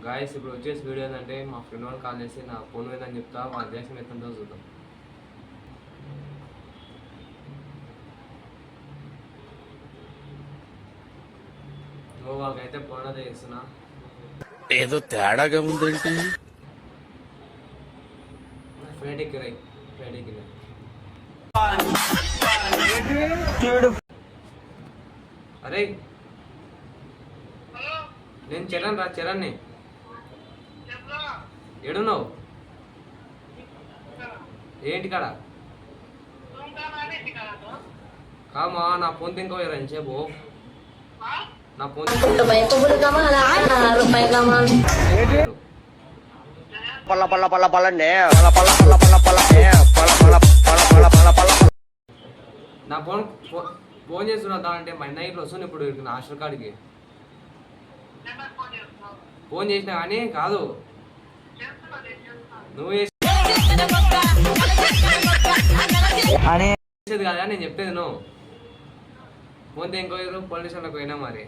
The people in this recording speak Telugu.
గాయస్ ఇప్పుడు వచ్చేసి వీడియో ఏంటంటే మా ఫ్రెండ్ వాళ్ళు కాల్ చేసి నా ఫోన్ పోయిందని చెప్తా వాళ్ళ రియాక్షన్ ఎట్లుంటుందో చూద్దాం. వాళ్ళకైతే ఫోన్ అయితే చేస్తున్నా. ఏదో తేడాగా ఉందేంటి? ఫ్లైట్ ఎక్కిరాయి అరే నేను చరణ్ని ఏడున్నావు ఏంటి కాడ కామా నా ఫోన్ తింకో ఎంతసేపు నా ఫోన్ నా ఫోన్ ఫోన్ చేస్తున్నా అంటే మా నైట్లో వస్తుంది ఇప్పుడు నా హాస్టల్ కాడికి ఫోన్ చేసినా కానీ కాదు నువ్వు చేసేది కాదా నేను చెప్పేది నువ్వు ఫోన్ ఇంకో పోలీస్ వాళ్ళకి పోయినా మరి